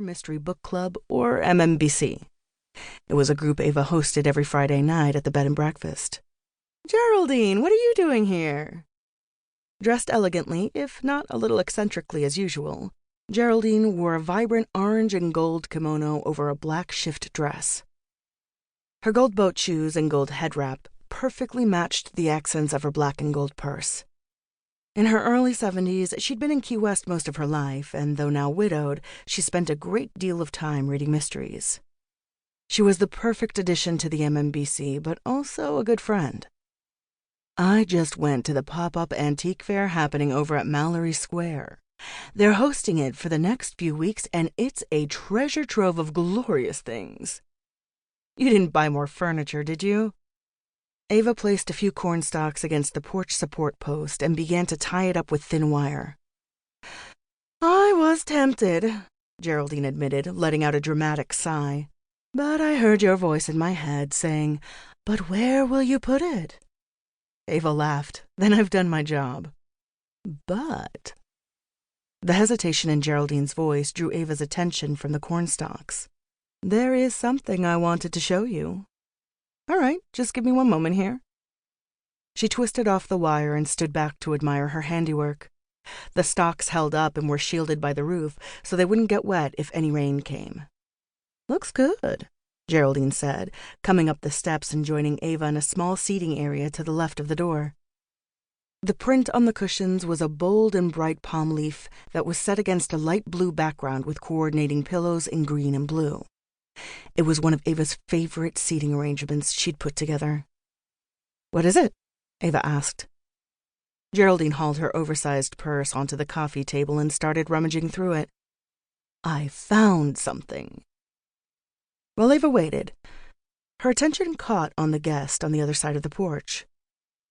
Mystery Book Club, or MMBC. It was a group Ava hosted every Friday night at the bed and breakfast. "Geraldine, what are you doing here?" Dressed elegantly, if not a little eccentrically as usual, Geraldine wore a vibrant orange and gold kimono over a black shift dress. Her gold boat shoes and gold head wrap perfectly matched the accents of her black and gold purse. In her early 70s, she'd been in Key West most of her life, and though now widowed, she spent a great deal of time reading mysteries. She was the perfect addition to the MMBC, but also a good friend. "I just went to the pop-up antique fair happening over at Mallory Square. They're hosting it for the next few weeks, and it's a treasure trove of glorious things." "You didn't buy more furniture, did you?" Ava placed a few cornstalks against the porch support post and began to tie it up with thin wire. "I was tempted," Geraldine admitted, letting out a dramatic sigh. "But I heard your voice in my head saying, 'But where will you put it?'" Ava laughed. "Then I've done my job." "But—" The hesitation in Geraldine's voice drew Ava's attention from the cornstalks. "There is something I wanted to show you." "All right, just give me one moment here." She twisted off the wire and stood back to admire her handiwork. The stalks held up and were shielded by the roof, so they wouldn't get wet if any rain came. "Looks good," Geraldine said, coming up the steps and joining Ava in a small seating area to the left of the door. The print on the cushions was a bold and bright palm leaf that was set against a light blue background with coordinating pillows in green and blue. It was one of Ava's favorite seating arrangements she'd put together. "What is it?" Ava asked. Geraldine hauled her oversized purse onto the coffee table and started rummaging through it. "I found something." While Ava waited, her attention caught on the guest on the other side of the porch.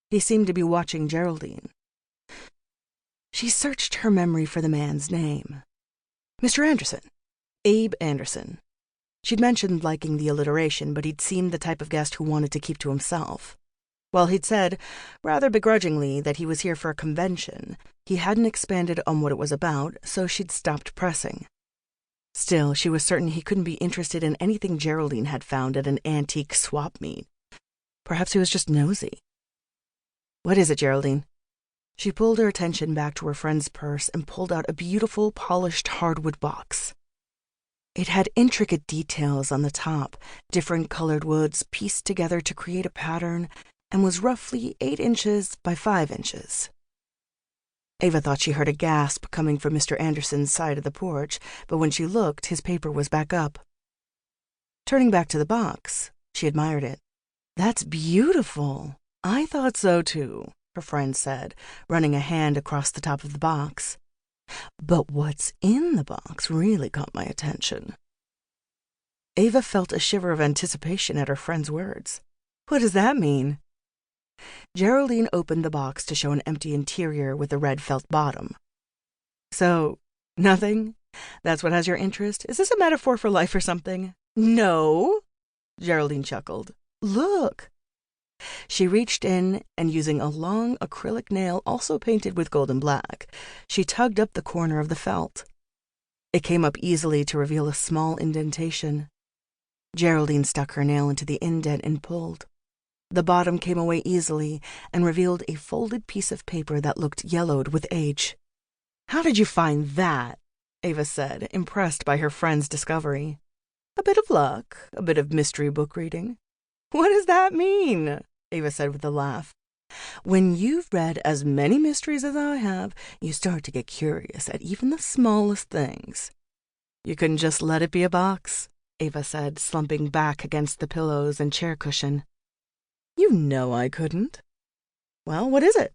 He seemed to be watching Geraldine. She searched her memory for the man's name. Mr. Anderson. Abe Anderson. She'd mentioned liking the alliteration, but he'd seemed the type of guest who wanted to keep to himself. While he'd said, rather begrudgingly, that he was here for a convention, he hadn't expanded on what it was about, so she'd stopped pressing. Still, she was certain he couldn't be interested in anything Geraldine had found at an antique swap meet. Perhaps he was just nosy. "What is it, Geraldine?" She pulled her attention back to her friend's purse and pulled out a beautiful, polished hardwood box. It had intricate details on the top, different colored woods pieced together to create a pattern, and was roughly 8 inches by 5 inches. Ava thought she heard a gasp coming from Mr. Anderson's side of the porch, but when she looked, his paper was back up. Turning back to the box, she admired it. "That's beautiful. I thought so too," her friend said, running a hand across the top of the box. "But what's in the box really caught my attention." Ava felt a shiver of anticipation at her friend's words. "What does that mean?" Geraldine opened the box to show an empty interior with a red felt bottom. "So, nothing? That's what has your interest? Is this a metaphor for life or something?" "No," Geraldine chuckled. "Look." She reached in, and using a long acrylic nail also painted with gold and black, she tugged up the corner of the felt. It came up easily to reveal a small indentation. Geraldine stuck her nail into the indent and pulled. The bottom came away easily and revealed a folded piece of paper that looked yellowed with age. "How did you find that?" Ava said, impressed by her friend's discovery. "A bit of luck, a bit of mystery book reading." "What does that mean?" Ava said with a laugh. "When you've read as many mysteries as I have, you start to get curious at even the smallest things." "You couldn't just let it be a box?" Ava said, slumping back against the pillows and chair cushion. "You know I couldn't." "Well, what is it?"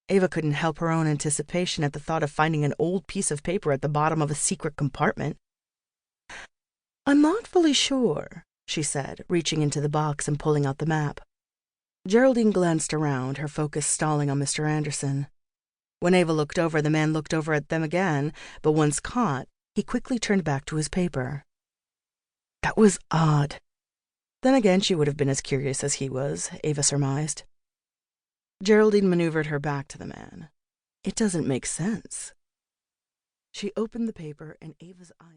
Ava couldn't help her own anticipation at the thought of finding an old piece of paper at the bottom of a secret compartment. "I'm not fully sure," she said, reaching into the box and pulling out the map. Geraldine glanced around, her focus stalling on Mr. Anderson. When Ava looked over, the man looked over at them again, but once caught, he quickly turned back to his paper. That was odd. Then again, she would have been as curious as he was, Ava surmised. Geraldine maneuvered her back to the man. "It doesn't make sense." She opened the paper, and Ava's eyes